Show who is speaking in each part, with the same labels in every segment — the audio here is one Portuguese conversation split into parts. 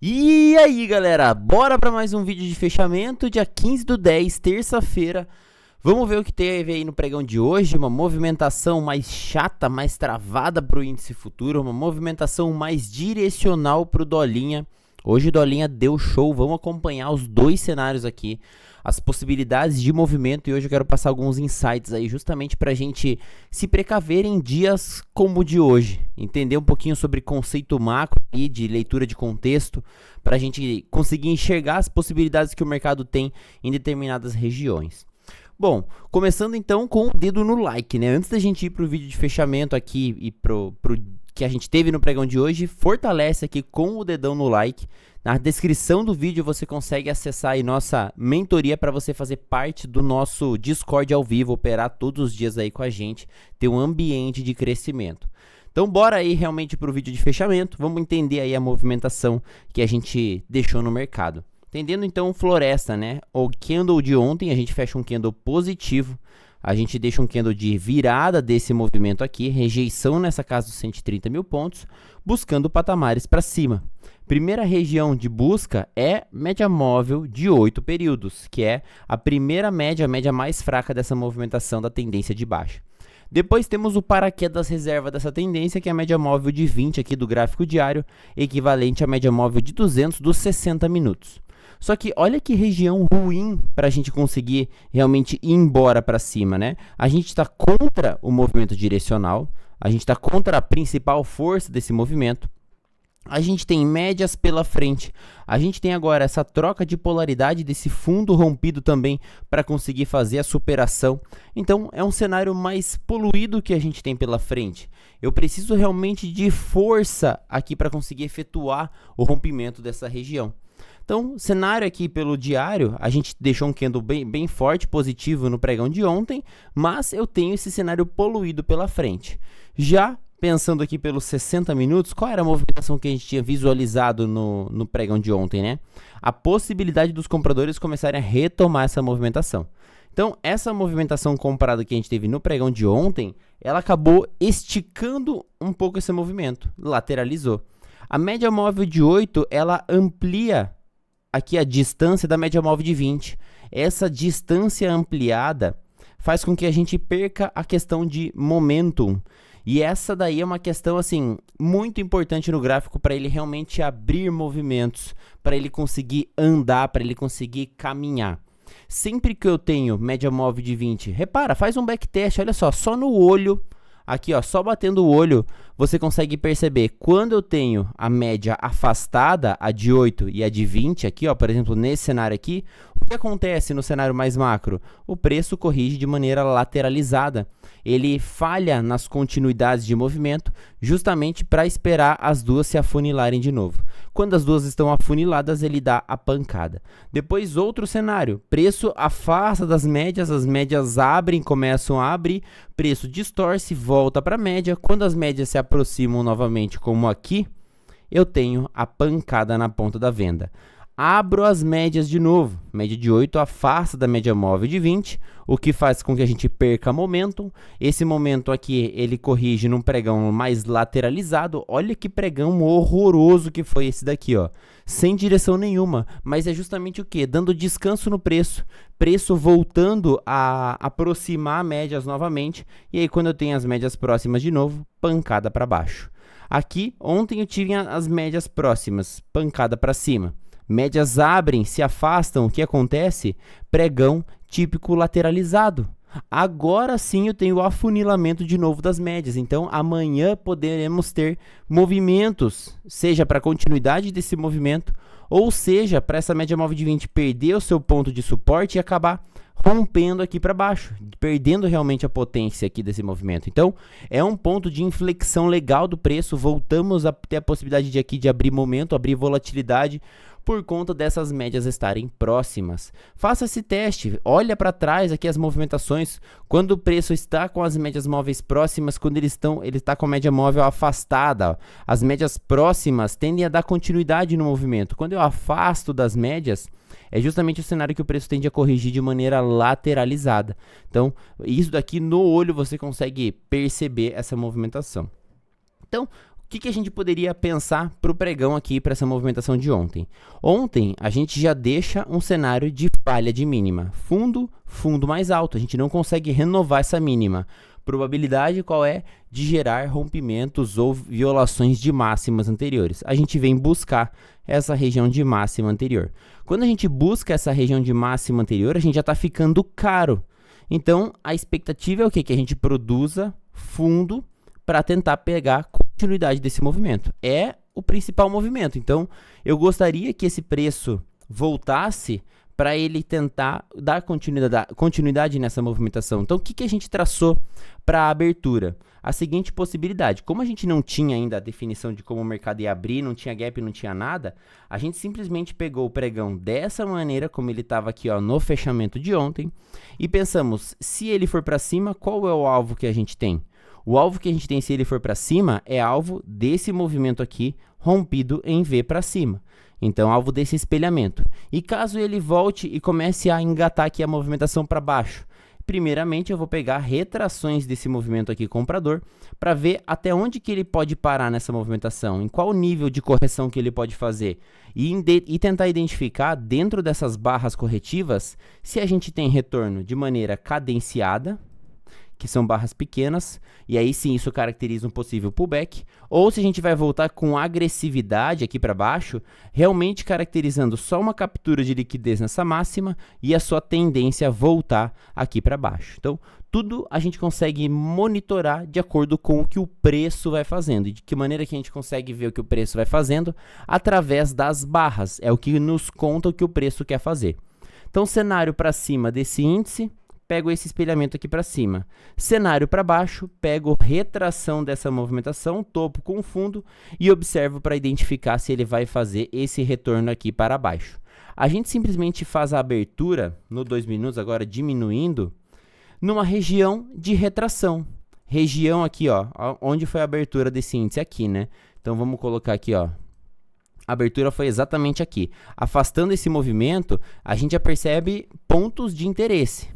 Speaker 1: E aí galera, bora para mais um vídeo de fechamento, dia 15/10, terça-feira. Vamos ver o que teve aí no pregão de hoje, uma movimentação mais chata, mais travada para o índice futuro, uma movimentação mais direcional para o Dolinha. Hoje o Dolinha deu show, vamos acompanhar os dois cenários aqui, as possibilidades de movimento, e hoje eu quero passar alguns insights aí justamente para a gente se precaver em dias como o de hoje, entender um pouquinho sobre conceito macro e de leitura de contexto, para a gente conseguir enxergar as possibilidades que o mercado tem em determinadas regiões. Bom, começando então com o dedo no like, né? Antes da gente ir para o vídeo de fechamento aqui e pro que a gente teve no pregão de hoje, fortalece aqui com o dedão no like. Na descrição do vídeo você consegue acessar aí nossa mentoria para você fazer parte do nosso Discord ao vivo, operar todos os dias aí com a gente, ter um ambiente de crescimento. Então bora aí realmente para o vídeo de fechamento, vamos entender aí a movimentação que a gente deixou no mercado. Entendendo então Floresta, né? O candle de ontem, a gente fecha um candle positivo, a gente deixa um candle de virada desse movimento aqui, rejeição nessa casa dos 130 mil pontos, buscando patamares para cima. Primeira região de busca é média móvel de 8 períodos, que é a primeira média, a média mais fraca dessa movimentação da tendência de baixa. Depois temos o paraquedas reserva dessa tendência, que é a média móvel de 20 aqui do gráfico diário, equivalente à média móvel de 200 dos 60 minutos. Só que olha que região ruim para a gente conseguir realmente ir embora para cima, né? A gente está contra o movimento direcional, a gente está contra a principal força desse movimento. A gente tem médias pela frente, a gente tem agora essa troca de polaridade desse fundo rompido também para conseguir fazer a superação. Então é um cenário mais poluído que a gente tem pela frente. Eu preciso realmente de força aqui para conseguir efetuar o rompimento dessa região. Então, cenário aqui pelo diário, a gente deixou um candle bem forte, positivo no pregão de ontem, mas eu tenho esse cenário poluído pela frente. Já pensando aqui pelos 60 minutos, qual era a movimentação que a gente tinha visualizado no pregão de ontem, né? A possibilidade dos compradores começarem a retomar essa movimentação. Então, essa movimentação comprada que a gente teve no pregão de ontem, ela acabou esticando um pouco esse movimento, lateralizou. A média móvel de 8, ela amplia aqui a distância da média móvel de 20. Essa distância ampliada faz com que a gente perca a questão de momentum. E essa daí é uma questão assim muito importante no gráfico para ele realmente abrir movimentos, para ele conseguir andar, para ele conseguir caminhar. Sempre que eu tenho média móvel de 20, repara, faz um backtest, olha só no olho. Aqui, ó, só batendo o olho, você consegue perceber quando eu tenho a média afastada, a de 8 e a de 20, aqui, ó, por exemplo, nesse cenário aqui, o que acontece no cenário mais macro? O preço corrige de maneira lateralizada. Ele falha nas continuidades de movimento, justamente para esperar as duas se afunilarem de novo. Quando as duas estão afuniladas, ele dá a pancada. Depois, outro cenário, preço afasta das médias, as médias abrem, começam a abrir, preço distorce, volta para a média. Quando as médias se aproximam novamente, como aqui, eu tenho a pancada na ponta da venda. Abro as médias de novo, média de 8 afasta da média móvel de 20, o que faz com que a gente perca momentum. Esse momento aqui, ele corrige num pregão mais lateralizado. Olha que pregão horroroso que foi esse daqui, ó. Sem direção nenhuma, mas é justamente o que? Dando descanso no preço, preço voltando a aproximar médias novamente, e aí quando eu tenho as médias próximas de novo, pancada para baixo. Aqui, ontem eu tive as médias próximas, pancada para cima. Médias abrem, se afastam, o que acontece? Pregão típico lateralizado. Agora sim eu tenho o afunilamento de novo das médias, então amanhã poderemos ter movimentos, seja para a continuidade desse movimento, ou seja, para essa média móvel de 20 perder o seu ponto de suporte e acabar rompendo aqui para baixo, perdendo realmente a potência aqui desse movimento. Então, é um ponto de inflexão legal do preço, voltamos a ter a possibilidade de abrir momento, abrir volatilidade, por conta dessas médias estarem próximas. Faça esse teste, olha para trás aqui as movimentações, quando o preço está com as médias móveis próximas, quando ele está com a média móvel afastada, ó. As médias próximas tendem a dar continuidade no movimento. Quando eu afasto das médias, é justamente o cenário que o preço tende a corrigir de maneira lateralizada. Então, isso daqui no olho você consegue perceber essa movimentação. Então, que a gente poderia pensar para o pregão aqui, para essa movimentação de ontem? Ontem, a gente já deixa um cenário de falha de mínima. Fundo, fundo mais alto. A gente não consegue renovar essa mínima. Probabilidade qual é? De gerar rompimentos ou violações de máximas anteriores. A gente vem buscar essa região de máxima anterior. Quando a gente busca essa região de máxima anterior, a gente já está ficando caro. Então, a expectativa é o quê? Que a gente produza fundo para tentar pegar a continuidade desse movimento. É o principal movimento. Então, eu gostaria que esse preço voltasse para ele tentar dar continuidade nessa movimentação. Então, o que a gente traçou para a abertura? A seguinte possibilidade. Como a gente não tinha ainda a definição de como o mercado ia abrir, não tinha gap, não tinha nada, a gente simplesmente pegou o pregão dessa maneira, como ele estava aqui ó, no fechamento de ontem, e pensamos, se ele for para cima, qual é o alvo que a gente tem? O alvo que a gente tem, se ele for para cima, é alvo desse movimento aqui, rompido em V para cima. Então, alvo desse espelhamento. E caso ele volte e comece a engatar aqui a movimentação para baixo, primeiramente eu vou pegar retrações desse movimento aqui comprador para ver até onde que ele pode parar nessa movimentação, em qual nível de correção que ele pode fazer e tentar identificar dentro dessas barras corretivas se a gente tem retorno de maneira cadenciada, que são barras pequenas, e aí sim isso caracteriza um possível pullback, ou se a gente vai voltar com agressividade aqui para baixo, realmente caracterizando só uma captura de liquidez nessa máxima e a sua tendência a voltar aqui para baixo. Então, tudo a gente consegue monitorar de acordo com o que o preço vai fazendo. E de que maneira que a gente consegue ver o que o preço vai fazendo? Através das barras, é o que nos conta o que o preço quer fazer. Então, cenário para cima desse índice, pego esse espelhamento aqui para cima. Cenário para baixo, pego retração dessa movimentação, topo com fundo e observo para identificar se ele vai fazer esse retorno aqui para baixo. A gente simplesmente faz a abertura no 2 minutos, agora diminuindo, numa região de retração. Região aqui, ó, onde foi a abertura desse índice aqui, né? Então vamos colocar aqui, ó. A abertura foi exatamente aqui. Afastando esse movimento, a gente já percebe pontos de interesse.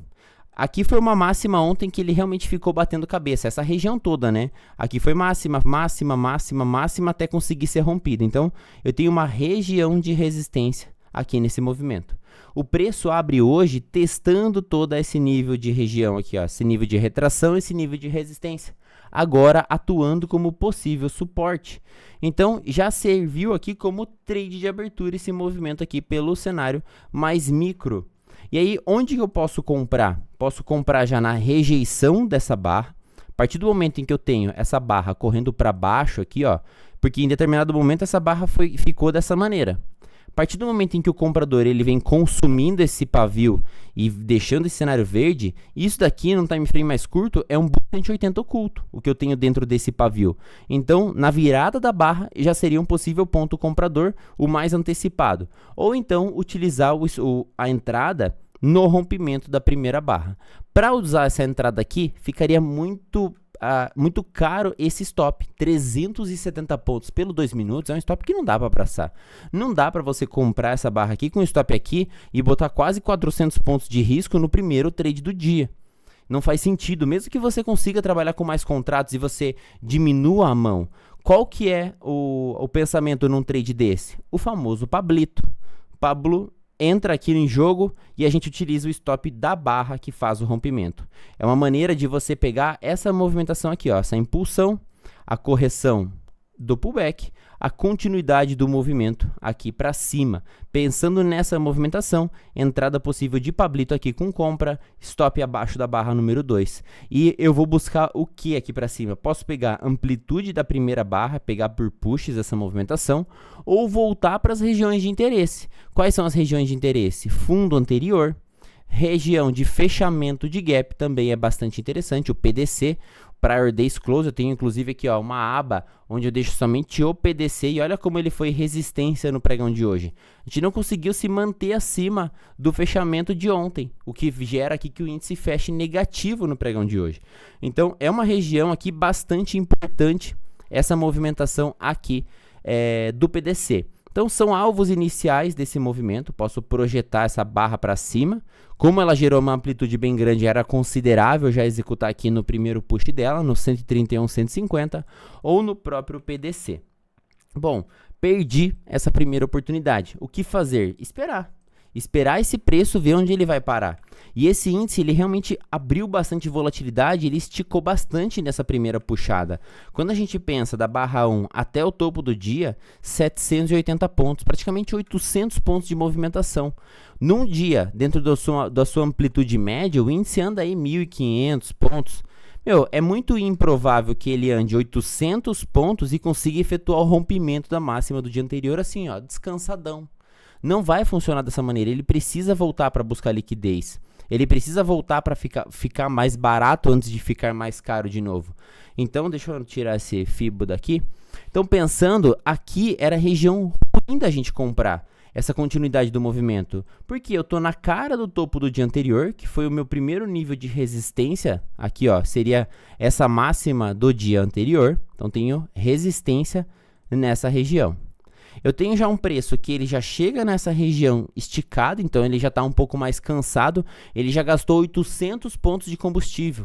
Speaker 1: Aqui foi uma máxima ontem que ele realmente ficou batendo cabeça, essa região toda, né? Aqui foi máxima, máxima, máxima, máxima até conseguir ser rompida. Então, eu tenho uma região de resistência aqui nesse movimento. O preço abre hoje testando todo esse nível de região aqui, ó, esse nível de retração, esse nível de resistência. Agora atuando como possível suporte. Então, já serviu aqui como trade de abertura esse movimento aqui pelo cenário mais micro. E aí, onde que eu posso comprar? Posso comprar já na rejeição dessa barra. A partir do momento em que eu tenho essa barra correndo para baixo aqui, ó, porque em determinado momento essa barra ficou dessa maneira. A partir do momento em que o comprador ele vem consumindo esse pavio e deixando esse cenário verde, isso daqui num time frame mais curto é um 180 oculto, o que eu tenho dentro desse pavio. Então, na virada da barra já seria um possível ponto comprador, o mais antecipado. Ou então utilizar a entrada no rompimento da primeira barra. Para usar essa entrada aqui, ficaria muito caro esse stop. 370 pontos pelo 2 minutos é um stop que não dá para abraçar. Não dá para você comprar essa barra aqui com stop aqui e botar quase 400 pontos de risco no primeiro trade do dia. Não faz sentido, mesmo que você consiga trabalhar com mais contratos e você diminua a mão. Qual que é o pensamento num trade desse? O famoso Pablito. Pablo entra aqui em jogo e a gente utiliza o stop da barra que faz o rompimento. É uma maneira de você pegar essa movimentação aqui, ó, essa impulsão, a correção do pullback, a continuidade do movimento aqui para cima. Pensando nessa movimentação, entrada possível de Pablito aqui com compra, stop abaixo da barra número 2. E eu vou buscar o que aqui para cima? Posso pegar amplitude da primeira barra, pegar por pushes essa movimentação, ou voltar para as regiões de interesse. Quais são as regiões de interesse? Fundo anterior, região de fechamento de gap também é bastante interessante, o PDC, Prior Days Close, eu tenho inclusive aqui ó, uma aba onde eu deixo somente o PDC e olha como ele foi resistência no pregão de hoje. A gente não conseguiu se manter acima do fechamento de ontem, o que gera aqui que o índice feche negativo no pregão de hoje. Então é uma região aqui bastante importante essa movimentação aqui do PDC. Então são alvos iniciais desse movimento, posso projetar essa barra para cima. Como ela gerou uma amplitude bem grande, era considerável já executar aqui no primeiro push dela, no 131, 150 ou no próprio PDC. Bom, perdi essa primeira oportunidade. O que fazer? Esperar esse preço, ver onde ele vai parar. E esse índice, ele realmente abriu bastante volatilidade, ele esticou bastante nessa primeira puxada. Quando a gente pensa da barra 1 até o topo do dia, 780 pontos, praticamente 800 pontos de movimentação. Num dia, dentro da sua amplitude média, o índice anda aí 1.500 pontos. Meu, é muito improvável que ele ande 800 pontos e consiga efetuar o rompimento da máxima do dia anterior assim, ó, descansadão. Não vai funcionar dessa maneira, ele precisa voltar para buscar liquidez. Ele precisa voltar para ficar mais barato antes de ficar mais caro de novo. Então, deixa eu tirar esse FIBO daqui. Então, pensando, aqui era a região ruim da gente comprar essa continuidade do movimento. Porque eu estou na cara do topo do dia anterior, que foi o meu primeiro nível de resistência. Aqui, ó, seria essa máxima do dia anterior. Então, tenho resistência nessa região. Eu tenho já um preço que ele já chega nessa região esticado, então ele já está um pouco mais cansado, ele já gastou 800 pontos de combustível.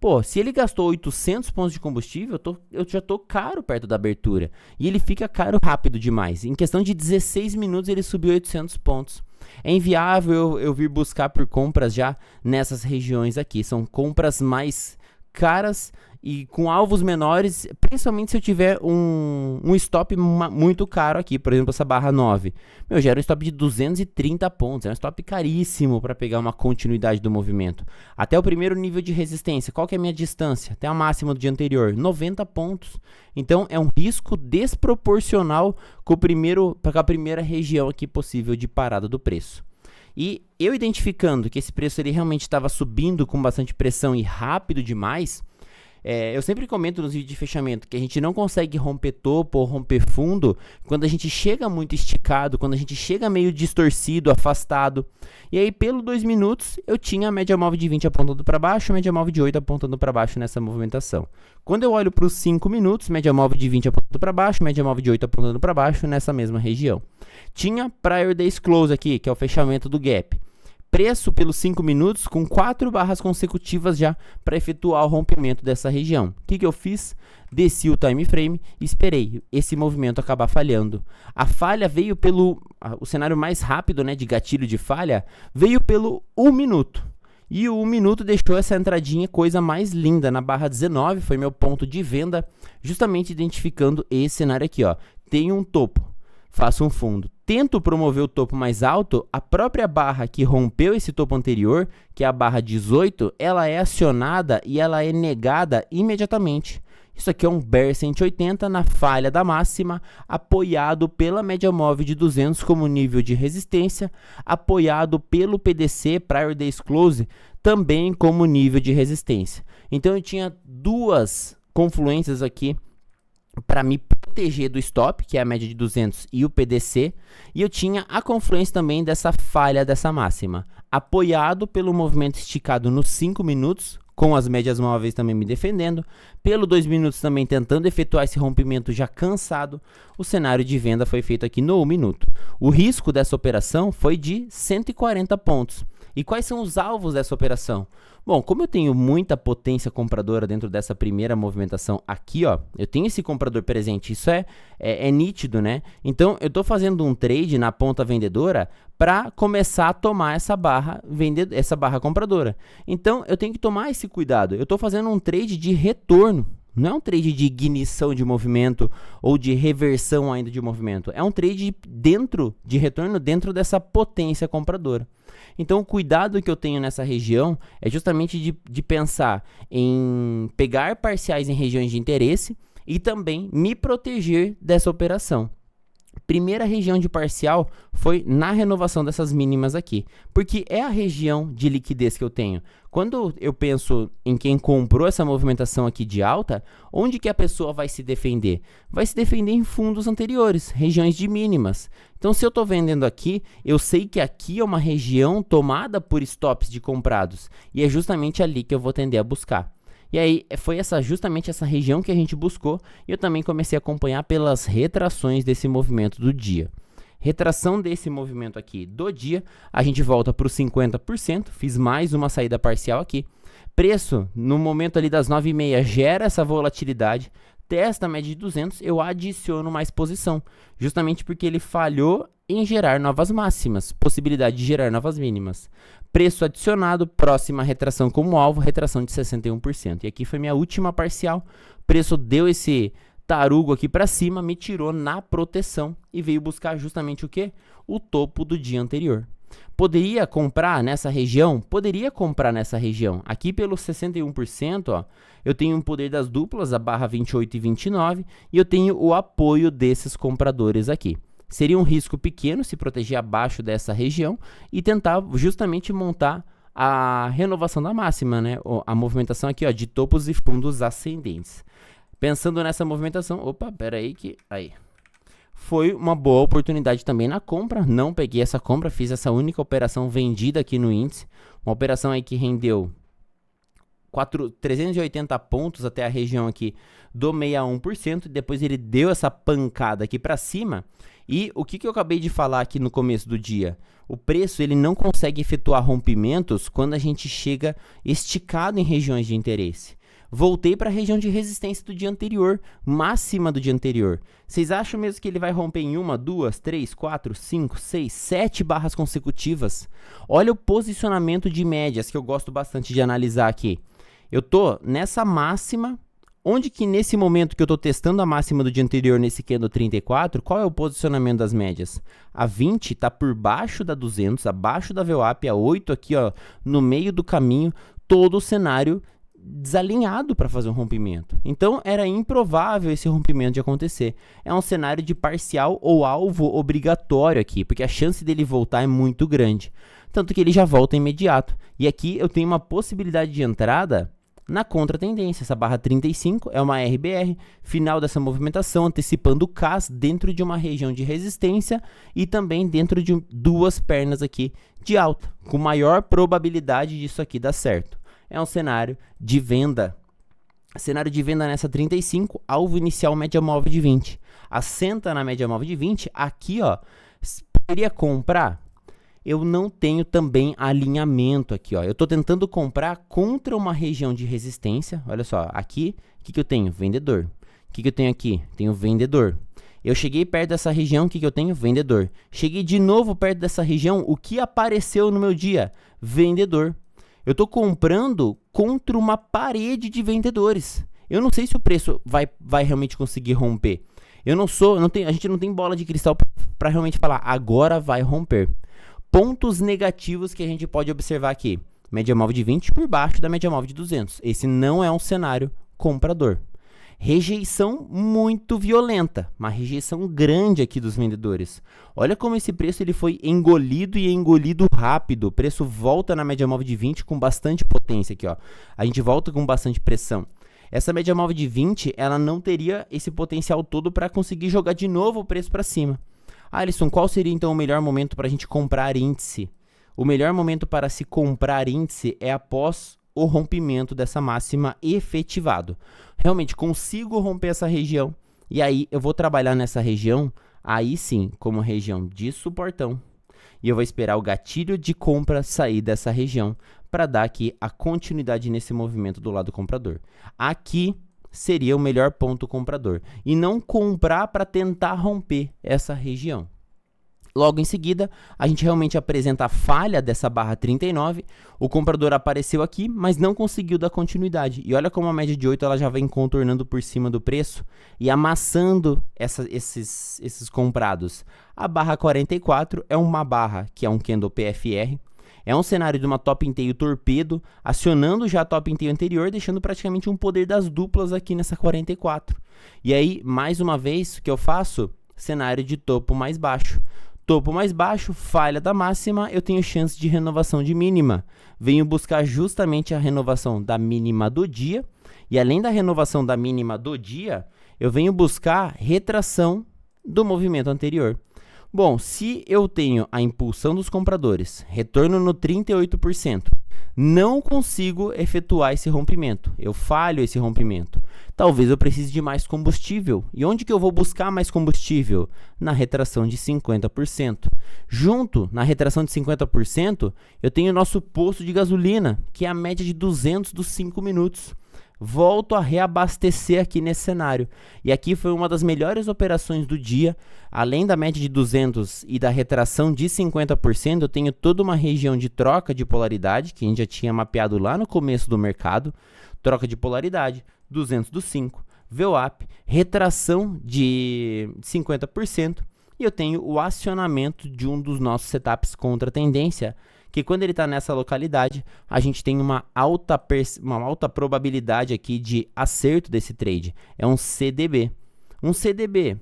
Speaker 1: Pô, se ele gastou 800 pontos de combustível, eu já estou caro perto da abertura. E ele fica caro rápido demais. Em questão de 16 minutos ele subiu 800 pontos. É inviável eu vir buscar por compras já nessas regiões aqui. São compras mais caras e com alvos menores, principalmente se eu tiver um stop muito caro aqui, por exemplo, essa barra 9. Meu, gera um stop de 230 pontos, é um stop caríssimo para pegar uma continuidade do movimento. Até o primeiro nível de resistência, qual que é a minha distância? Até a máxima do dia anterior, 90 pontos. Então, é um risco desproporcional com a primeira região aqui possível de parada do preço. E eu identificando que esse preço ele realmente estava subindo com bastante pressão e rápido demais, eu sempre comento nos vídeos de fechamento que a gente não consegue romper topo ou romper fundo quando a gente chega muito esticado, quando a gente chega meio distorcido, afastado. E aí, pelo 2 minutos, eu tinha a média móvel de 20 apontando para baixo, a média móvel de 8 apontando para baixo nessa movimentação. Quando eu olho para os 5 minutos, média móvel de 20 apontando para baixo, média móvel de 8 apontando para baixo nessa mesma região. Tinha Prior Days Close aqui, que é o fechamento do gap. Preço pelos 5 minutos com 4 barras consecutivas já para efetuar o rompimento dessa região. O que eu fiz? Desci o time frame e esperei esse movimento acabar falhando. A falha veio o cenário mais rápido, né, de gatilho de falha, veio pelo 1 minuto. E o 1 minuto deixou essa entradinha coisa mais linda na barra 19, foi meu ponto de venda, justamente identificando esse cenário aqui, ó. Tem um topo, faço um fundo. Tento promover o topo mais alto, a própria barra que rompeu esse topo anterior, que é a barra 18, ela é acionada e ela é negada imediatamente. Isso aqui é um Bear 180 na falha da máxima, apoiado pela média móvel de 200 como nível de resistência, apoiado pelo PDC, Prior Days Close, também como nível de resistência. Então eu tinha duas confluências aqui para me proteger do stop, que é a média de 200 e o PDC, e eu tinha a confluência também dessa falha dessa máxima, apoiado pelo movimento esticado nos 5 minutos, com as médias móveis também me defendendo, pelo 2 minutos também tentando efetuar esse rompimento já cansado. O cenário de venda foi feito aqui no 1 minuto. O risco dessa operação foi de 140 pontos. E quais são os alvos dessa operação? Bom, como eu tenho muita potência compradora dentro dessa primeira movimentação aqui, ó, eu tenho esse comprador presente, isso é nítido, né? Então, eu estou fazendo um trade na ponta vendedora para começar a tomar essa barra compradora. Então, eu tenho que tomar esse cuidado. Eu estou fazendo um trade de retorno. Não é um trade de ignição de movimento ou de reversão ainda de movimento. É um trade de retorno dentro dessa potência compradora. Então, o cuidado que eu tenho nessa região é justamente de pensar em pegar parciais em regiões de interesse e também me proteger dessa operação. Primeira região de parcial foi na renovação dessas mínimas aqui, porque é a região de liquidez que eu tenho. Quando eu penso em quem comprou essa movimentação aqui de alta, onde que a pessoa vai se defender? Vai se defender em fundos anteriores, regiões de mínimas. Então, se eu estou vendendo aqui, eu sei que aqui é uma região tomada por stops de comprados, e é justamente ali que eu vou tender a buscar. E aí foi justamente essa região que a gente buscou, e eu também comecei a acompanhar pelas retrações desse movimento do dia. Retração desse movimento aqui do dia, a gente volta para os 50%, fiz mais uma saída parcial aqui. Preço, no momento ali das 9h30, gera essa volatilidade, testa a média de 200, eu adiciono mais posição, justamente porque ele falhou em gerar novas máximas, possibilidade de gerar novas mínimas. Preço adicionado, próxima retração como alvo, retração de 61%. E aqui foi minha última parcial, preço deu esse tarugo aqui para cima, me tirou na proteção e veio buscar justamente o que? O topo do dia anterior. Poderia comprar nessa região? Poderia comprar nessa região. Aqui pelo 61%, ó, eu tenho um poder das duplas, a barra 28 e 29, e eu tenho o apoio desses compradores aqui. Seria um risco pequeno se proteger abaixo dessa região e tentar justamente montar a renovação da máxima, né? A movimentação aqui, ó, de topos e fundos ascendentes. Pensando nessa movimentação, opa, pera aí que... aí. Foi uma boa oportunidade também na compra, não peguei essa compra, fiz essa única operação vendida aqui no índice, uma operação aí que rendeu 380 pontos até a região aqui do 61%, e depois ele deu essa pancada aqui para cima, e o que eu acabei de falar aqui no começo do dia? O preço ele não consegue efetuar rompimentos quando a gente chega esticado em regiões de interesse. Voltei para a região de resistência do dia anterior, máxima do dia anterior. Vocês acham mesmo que ele vai romper em 1, 2, 3, 4, 5, 6, 7 barras consecutivas? Olha o posicionamento de médias que eu gosto bastante de analisar aqui. Eu tô nessa máxima, onde que nesse momento que eu tô testando a máxima do dia anterior nesse candle 34, qual é o posicionamento das médias? A 20 está por baixo da 200, abaixo da VWAP, a 8 aqui ó, no meio do caminho, todo o cenário desalinhado para fazer um rompimento. Então era improvável esse rompimento de acontecer. É um cenário de parcial ou alvo obrigatório aqui, porque a chance dele voltar é muito grande. Tanto que ele já volta imediato. E aqui eu tenho uma possibilidade de entrada na contratendência. Essa barra 35 é uma RBR, final dessa movimentação, antecipando o CAS dentro de uma região de resistência e também dentro de duas pernas aqui de alta, com maior probabilidade disso aqui dar certo. É um cenário de venda. Cenário de venda nessa 35, alvo inicial média móvel de 20. Assenta na média móvel de 20, aqui ó, poderia comprar? Eu não tenho também alinhamento aqui ó, eu estou tentando comprar contra uma região de resistência, olha só, aqui, o que eu tenho? Vendedor. O que eu tenho aqui? Tenho vendedor. Eu cheguei perto dessa região, o que eu tenho? Vendedor. Cheguei de novo perto dessa região, o que apareceu no meu dia? Vendedor. Eu estou comprando contra uma parede de vendedores. Eu não sei se o preço vai realmente conseguir romper. A gente não tem bola de cristal para realmente falar, agora vai romper. Pontos negativos que a gente pode observar aqui. Média móvel de 20 por baixo da média móvel de 200. Esse não é um cenário comprador. Rejeição muito violenta, uma rejeição grande aqui dos vendedores. Olha como esse preço ele foi engolido e engolido rápido. O preço volta na média móvel de 20 com bastante potência aqui, ó. A gente volta com bastante pressão. Essa média móvel de 20, ela não teria esse potencial todo para conseguir jogar de novo o preço para cima. Alisson, qual seria então o melhor momento para a gente comprar índice? O melhor momento para se comprar índice é após o rompimento dessa máxima efetivado. Realmente consigo romper essa região e aí eu vou trabalhar nessa região, aí sim, como região de suportão. E eu vou esperar o gatilho de compra sair dessa região para dar aqui a continuidade nesse movimento do lado comprador. Aqui seria o melhor ponto comprador e não comprar para tentar romper essa região. Logo em seguida, a gente realmente apresenta a falha dessa barra 39, o comprador apareceu aqui, mas não conseguiu dar continuidade. E olha como a média de 8 ela já vem contornando por cima do preço e amassando esses comprados. A barra 44 é uma barra que é um candle PFR, é um cenário de uma top inteiro torpedo, acionando já a top inteiro anterior, deixando praticamente um poder das duplas aqui nessa 44. E aí, mais uma vez, o que eu faço? Cenário de topo mais baixo. Topo mais baixo, falha da máxima, eu tenho chance de renovação de mínima. Venho buscar justamente a renovação da mínima do dia. E além da renovação da mínima do dia, eu venho buscar retração do movimento anterior. Bom, se eu tenho a impulsão dos compradores, retorno no 38%, não consigo efetuar esse rompimento, eu falho esse rompimento. Talvez eu precise de mais combustível. E onde que eu vou buscar mais combustível? Na retração de 50%. Junto, na retração de 50%, eu tenho o nosso posto de gasolina, que é a média de 200 dos 5 minutos. Volto a reabastecer aqui nesse cenário. E aqui foi uma das melhores operações do dia. Além da média de 200 e da retração de 50%, eu tenho toda uma região de troca de polaridade, que a gente já tinha mapeado lá no começo do mercado. Troca de polaridade, 200 dos 5, VWAP, retração de 50%. E eu tenho o acionamento de um dos nossos setups contra tendência, que quando ele está nessa localidade, a gente tem uma alta probabilidade aqui de acerto desse trade. É um CDB. Um CDB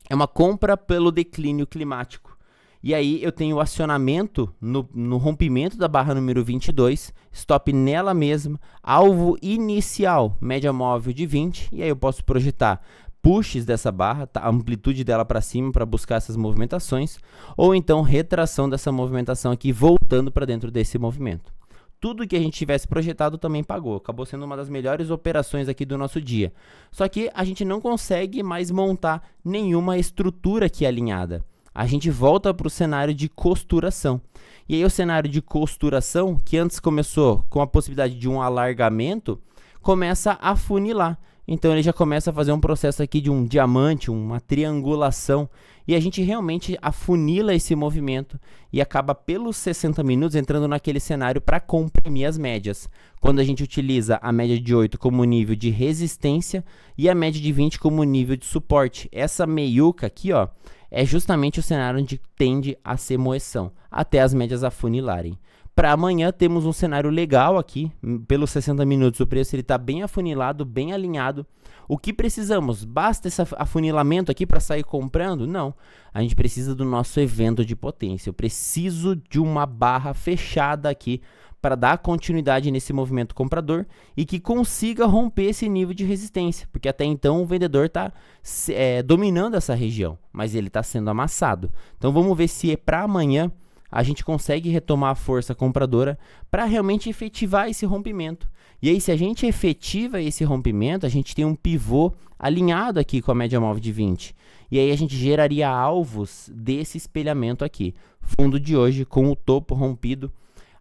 Speaker 1: é uma compra pelo declínio climático. E aí eu tenho o acionamento no rompimento da barra número 22, stop nela mesma, alvo inicial, média móvel de 20, e aí eu posso projetar pushes dessa barra, a amplitude dela para cima para buscar essas movimentações, ou então retração dessa movimentação aqui, voltando para dentro desse movimento. Tudo que a gente tivesse projetado também pagou, acabou sendo uma das melhores operações aqui do nosso dia. Só que a gente não consegue mais montar nenhuma estrutura aqui alinhada. A gente volta para o cenário de costuração. E aí o cenário de costuração, que antes começou com a possibilidade de um alargamento, começa a funilar. Então ele já começa a fazer um processo aqui de um diamante, uma triangulação, e a gente realmente afunila esse movimento e acaba pelos 60 minutos entrando naquele cenário para comprimir as médias. Quando a gente utiliza a média de 8 como nível de resistência e a média de 20 como nível de suporte. Essa meiuca aqui, ó, é justamente o cenário onde tende a ser moeção, até as médias afunilarem. Para amanhã temos um cenário legal aqui, pelos 60 minutos o preço está bem afunilado, bem alinhado. O que precisamos? Basta esse afunilamento aqui para sair comprando? Não, a gente precisa do nosso evento de potência. Eu preciso de uma barra fechada aqui para dar continuidade nesse movimento comprador e que consiga romper esse nível de resistência, porque até então o vendedor está dominando essa região, mas ele está sendo amassado. Então vamos ver se para amanhã a gente consegue retomar a força compradora para realmente efetivar esse rompimento. E aí, se a gente efetiva esse rompimento, a gente tem um pivô alinhado aqui com a média móvel de 20. E aí a gente geraria alvos desse espelhamento aqui. Fundo de hoje com o topo rompido.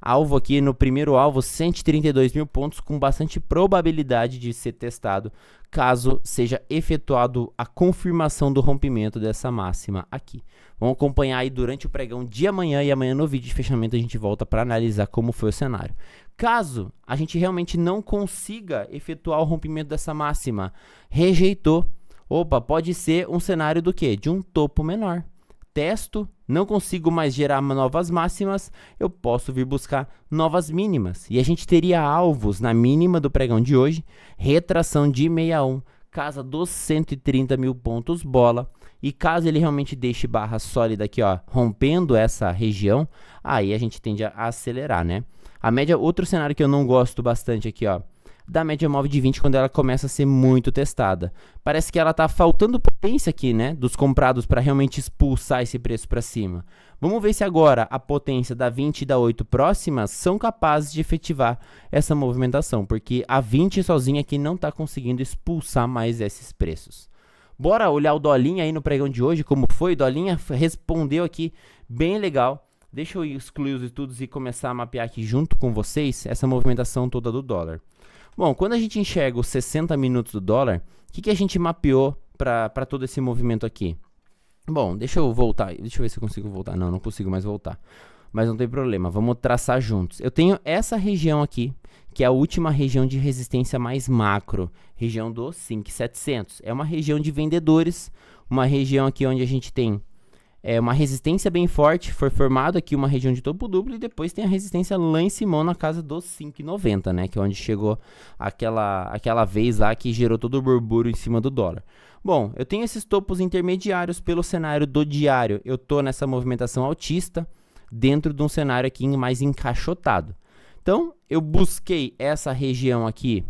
Speaker 1: Alvo aqui no primeiro alvo, 132 mil pontos, com bastante probabilidade de ser testado, caso seja efetuado a confirmação do rompimento dessa máxima aqui. Vamos acompanhar aí durante o pregão de amanhã, e amanhã no vídeo de fechamento a gente volta para analisar como foi o cenário. Caso a gente realmente não consiga efetuar o rompimento dessa máxima, rejeitou, opa, pode ser um cenário do quê? De um topo menor. Testo, não consigo mais gerar novas máximas, eu posso vir buscar novas mínimas. E a gente teria alvos na mínima do pregão de hoje, retração de 61, casa dos 130 mil pontos bola. E caso ele realmente deixe barra sólida aqui, ó, rompendo essa região, aí a gente tende a acelerar, né? A média, outro cenário que eu não gosto bastante aqui, ó, da média móvel de 20 quando ela começa a ser muito testada. Parece que ela tá faltando potência aqui, né, dos comprados para realmente expulsar esse preço para cima. Vamos ver se agora a potência da 20 e da 8 próximas são capazes de efetivar essa movimentação, porque a 20 sozinha aqui não está conseguindo expulsar mais esses preços. Bora olhar o Dolinha aí no pregão de hoje, como foi? Dolinha respondeu aqui bem legal. Deixa eu excluir os estudos e começar a mapear aqui junto com vocês essa movimentação toda do dólar. Bom, quando a gente enxerga os 60 minutos do dólar, o que a gente mapeou para todo esse movimento aqui? Bom, deixa eu voltar, deixa eu ver se eu consigo voltar. Não consigo mais voltar, mas não tem problema, vamos traçar juntos. Eu tenho essa região aqui, que é a última região de resistência mais macro, região do 5.700. É uma região de vendedores, uma região aqui onde a gente tem uma resistência bem forte, foi formado aqui uma região de topo duplo e depois tem a resistência lá em cima na casa dos 5,90, né, que é onde chegou aquela vez lá que gerou todo o burburinho em cima do dólar. Bom, eu tenho esses topos intermediários pelo cenário do diário, eu tô nessa movimentação altista dentro de um cenário aqui mais encaixotado. Então, eu busquei essa região aqui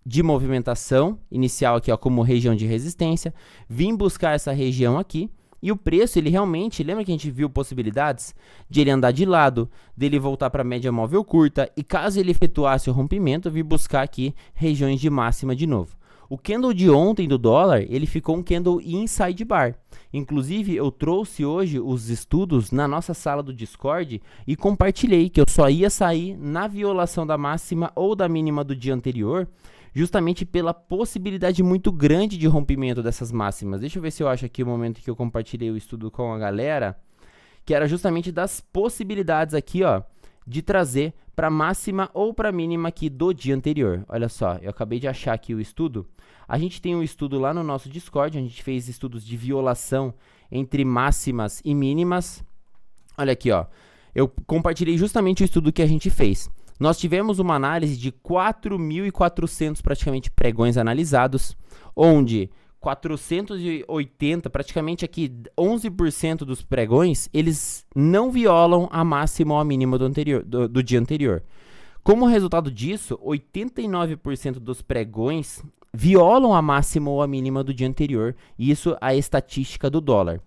Speaker 1: de movimentação inicial aqui, ó, como região de resistência, vim buscar essa região aqui. E o preço, ele realmente, lembra que a gente viu possibilidades de ele andar de lado, dele voltar para a média móvel curta e caso ele efetuasse o rompimento, vir buscar aqui regiões de máxima de novo. O candle de ontem do dólar, ele ficou um candle inside bar. Inclusive, eu trouxe hoje os estudos na nossa sala do Discord e compartilhei que eu só ia sair na violação da máxima ou da mínima do dia anterior, justamente pela possibilidade muito grande de rompimento dessas máximas. Deixa eu ver se eu acho aqui o momento que eu compartilhei o estudo com a galera, que era justamente das possibilidades aqui, ó, de trazer para máxima ou para mínima aqui do dia anterior. Olha só, eu acabei de achar aqui o estudo. A gente tem um estudo lá no nosso Discord, a gente fez estudos de violação entre máximas e mínimas. Olha aqui, ó, eu compartilhei justamente o estudo que a gente fez. Nós tivemos uma análise de 4.400 praticamente pregões analisados, onde 480, praticamente aqui 11% dos pregões, eles não violam a máxima ou a mínima do dia anterior. Como resultado disso, 89% dos pregões violam a máxima ou a mínima do dia anterior, e isso é a estatística do dólar.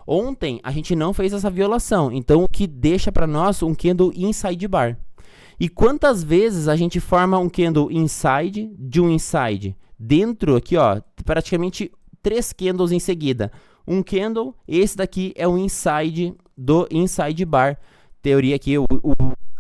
Speaker 1: Ontem a gente não fez essa violação, então o que deixa para nós um candle inside bar. E quantas vezes a gente forma um candle inside de um inside? Dentro aqui, ó, praticamente 3 candles em seguida. Um candle, esse daqui é o inside do inside bar. Teoria aqui, o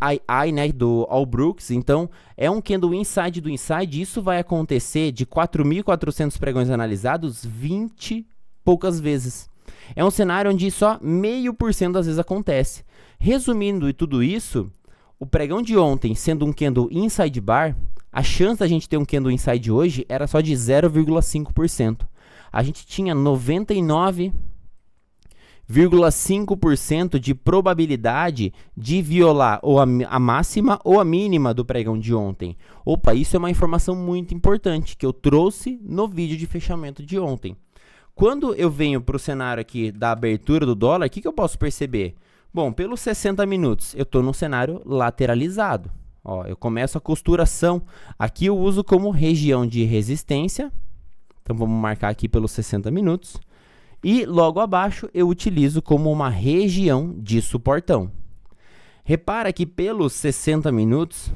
Speaker 1: II, né, do Allbrooks. Então, é um candle inside do inside. Isso vai acontecer de 4.400 pregões analisados 20 poucas vezes. É um cenário onde só 0,5% das vezes acontece. Resumindo tudo isso, o pregão de ontem, sendo um candle inside bar, a chance da gente ter um candle inside hoje era só de 0,5%. A gente tinha 99,5% de probabilidade de violar ou a máxima ou a mínima do pregão de ontem. Opa, isso é uma informação muito importante que eu trouxe no vídeo de fechamento de ontem. Quando eu venho para o cenário aqui da abertura do dólar, o que eu posso perceber? Bom, pelos 60 minutos, eu estou num cenário lateralizado. Ó, eu começo a costuração. Aqui eu uso como região de resistência. Então, vamos marcar aqui pelos 60 minutos. E logo abaixo, eu utilizo como uma região de suportão. Repara que pelos 60 minutos,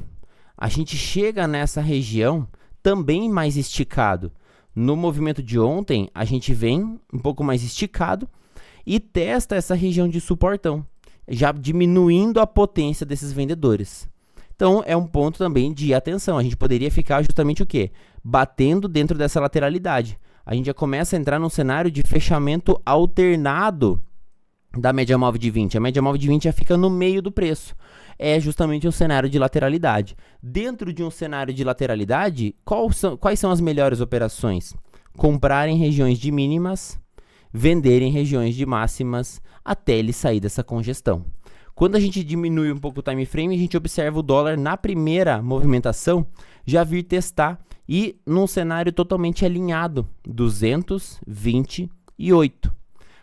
Speaker 1: a gente chega nessa região também mais esticado. No movimento de ontem, a gente vem um pouco mais esticado e testa essa região de suportão, já diminuindo a potência desses vendedores. Então, é um ponto também de atenção. A gente poderia ficar justamente o quê? Batendo dentro dessa lateralidade. A gente já começa a entrar num cenário de fechamento alternado da média móvel de 20. A média móvel de 20 já fica no meio do preço. É justamente um cenário de lateralidade. Dentro de um cenário de lateralidade, quais são as melhores operações? Comprar em regiões de mínimas, vender em regiões de máximas, até ele sair dessa congestão. Quando a gente diminui um pouco o time frame, a gente observa o dólar na primeira movimentação já vir testar e num cenário totalmente alinhado, 228.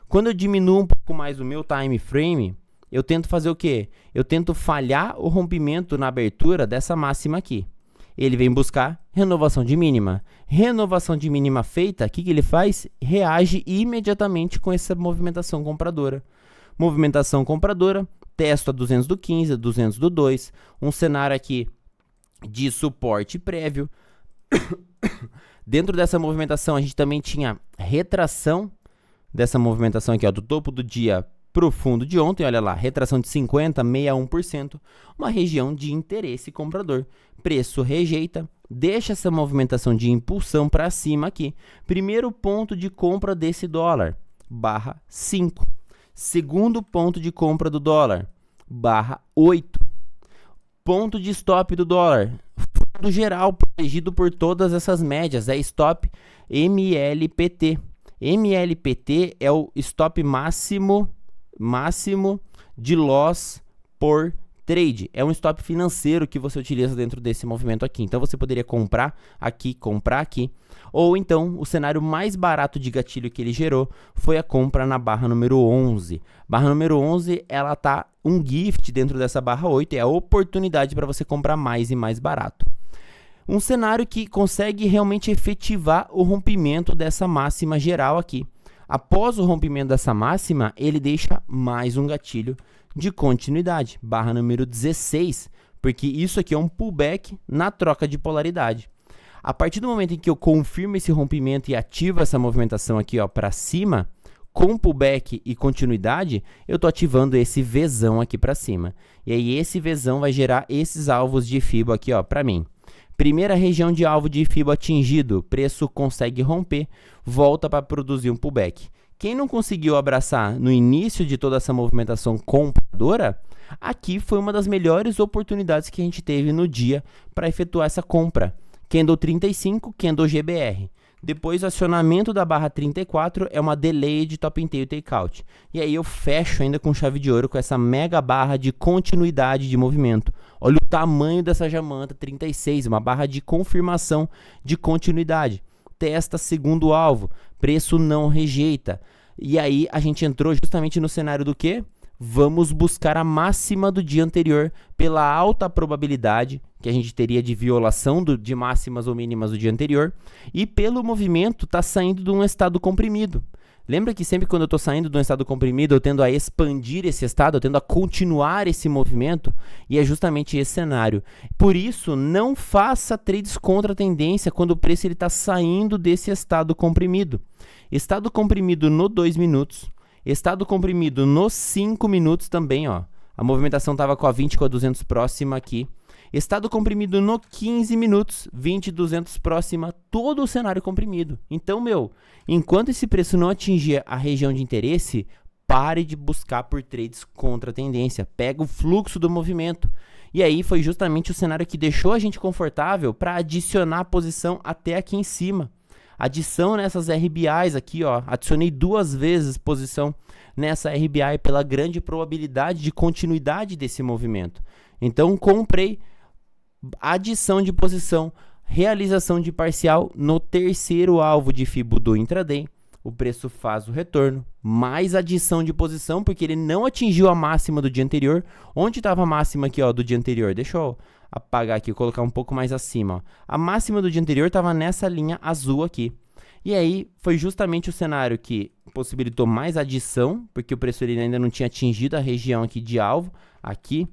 Speaker 1: Quando eu diminuo um pouco mais o meu time frame, eu tento fazer o quê? Eu tento falhar o rompimento na abertura dessa máxima aqui. Ele vem buscar renovação de mínima. Renovação de mínima feita, o que ele faz? Reage imediatamente com essa movimentação compradora. Movimentação compradora, testo a 200 do 15, 200 do 2, um cenário aqui de suporte prévio. Dentro dessa movimentação, a gente também tinha retração dessa movimentação aqui, ó, do topo do dia para o fundo de ontem, olha lá, retração de 50, 61%, uma região de interesse comprador. Preço rejeita, deixa essa movimentação de impulsão para cima aqui. Primeiro ponto de compra desse dólar, barra 5. Segundo ponto de compra do dólar, barra 8. Ponto de stop do dólar, fundo geral protegido por todas essas médias, é stop MLPT. MLPT é o stop máximo de loss por trade. É um stop financeiro que você utiliza dentro desse movimento aqui. Então, você poderia comprar aqui. Ou então, o cenário mais barato de gatilho que ele gerou foi a compra na barra número 11. Barra número 11, ela tá um gift dentro dessa barra 8. É a oportunidade para você comprar mais e mais barato. Um cenário que consegue realmente efetivar o rompimento dessa máxima geral aqui. Após o rompimento dessa máxima, ele deixa mais um gatilho de continuidade, barra número 16, porque isso aqui é um pullback na troca de polaridade. A partir do momento em que eu confirmo esse rompimento e ativo essa movimentação aqui para cima, com pullback e continuidade, eu estou ativando esse Vzão aqui para cima. E aí esse Vzão vai gerar esses alvos de FIBO aqui para mim. Primeira região de alvo de FIBO atingido, preço consegue romper, volta para produzir um pullback. Quem não conseguiu abraçar no início de toda essa movimentação compradora, aqui foi uma das melhores oportunidades que a gente teve no dia para efetuar essa compra. Candle 35, Candle GBR. Depois, o acionamento da barra 34 é uma delay de top and tail takeout. E aí eu fecho ainda com chave de ouro com essa mega barra de continuidade de movimento. Olha o tamanho dessa jamanta 36, uma barra de confirmação de continuidade. Testa segundo alvo, preço não rejeita. E aí a gente entrou justamente no cenário do quê? Vamos buscar a máxima do dia anterior pela alta probabilidade que a gente teria de violação de máximas ou mínimas do dia anterior e pelo movimento tá saindo de um estado comprimido. Lembra que sempre quando eu estou saindo de um estado comprimido, eu tendo a expandir esse estado, eu tendo a continuar esse movimento, e é justamente esse cenário. Por isso, não faça trades contra a tendência quando o preço está saindo desse estado comprimido. Estado comprimido no 2 minutos, estado comprimido nos 5 minutos também, ó. A movimentação estava com a 20 com a 200 próxima aqui. Estado comprimido no 15 minutos, 20 200 próxima, todo o cenário comprimido. Então, enquanto esse preço não atingir a região de interesse, pare de buscar por trades contra a tendência. Pega o fluxo do movimento. E aí foi justamente o cenário que deixou a gente confortável para adicionar a posição até aqui em cima. Adição nessas RBIs aqui, ó, adicionei 2 vezes posição nessa RBI pela grande probabilidade de continuidade desse movimento. Então, comprei adição de posição, realização de parcial no terceiro alvo de FIBO do intraday. O preço faz o retorno, mais adição de posição, porque ele não atingiu a máxima do dia anterior. Onde estava a máxima aqui, ó, do dia anterior? Deixa eu apagar aqui, colocar um pouco mais acima, ó. A máxima do dia anterior estava nessa linha azul aqui. E aí foi justamente o cenário que possibilitou mais adição, porque o preço ele ainda não tinha atingido a região aqui de alvo, aqui,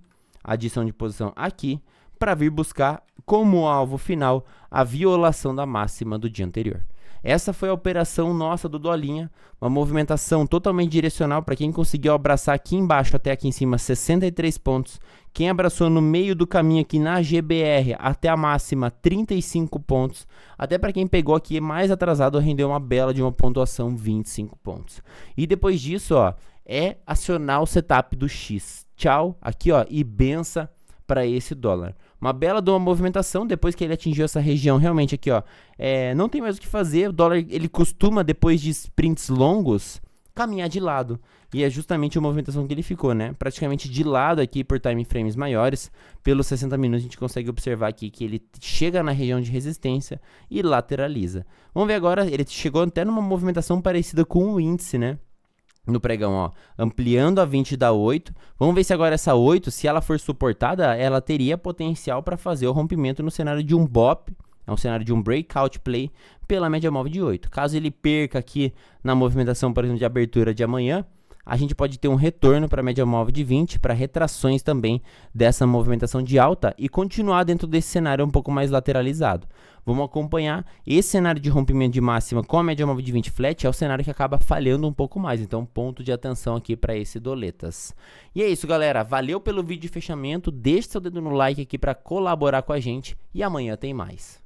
Speaker 1: adição de posição aqui, para vir buscar como alvo final a violação da máxima do dia anterior. Essa foi a operação nossa do Dolinha, uma movimentação totalmente direcional para quem conseguiu abraçar aqui embaixo até aqui em cima 63 pontos, quem abraçou no meio do caminho aqui na GBR até a máxima 35 pontos, até para quem pegou aqui mais atrasado rendeu uma bela de uma pontuação 25 pontos. E depois disso, ó, é acionar o setup do X. Tchau, aqui ó, e benção para esse dólar. Uma bela de uma movimentação, depois que ele atingiu essa região, realmente aqui, ó, não tem mais o que fazer, o dólar, ele costuma, depois de sprints longos, caminhar de lado, e é justamente a movimentação que ele ficou, né, praticamente de lado aqui por time frames maiores, pelos 60 minutos a gente consegue observar aqui que ele chega na região de resistência e lateraliza. Vamos ver agora, ele chegou até numa movimentação parecida com o índice, né, no pregão, ó, ampliando a 20 da 8. Vamos ver se agora essa 8, se ela for suportada, ela teria potencial para fazer o rompimento no cenário de um BOP, é um cenário de um breakout play pela média móvel de 8. Caso ele perca aqui na movimentação, por exemplo, de abertura de amanhã, a gente pode ter um retorno para a média móvel de 20, para retrações também dessa movimentação de alta e continuar dentro desse cenário um pouco mais lateralizado. Vamos acompanhar esse cenário de rompimento de máxima com a média móvel de 20 flat, é o cenário que acaba falhando um pouco mais, então ponto de atenção aqui para esse doletas. E é isso, galera, valeu pelo vídeo de fechamento, deixe seu dedo no like aqui para colaborar com a gente e amanhã tem mais.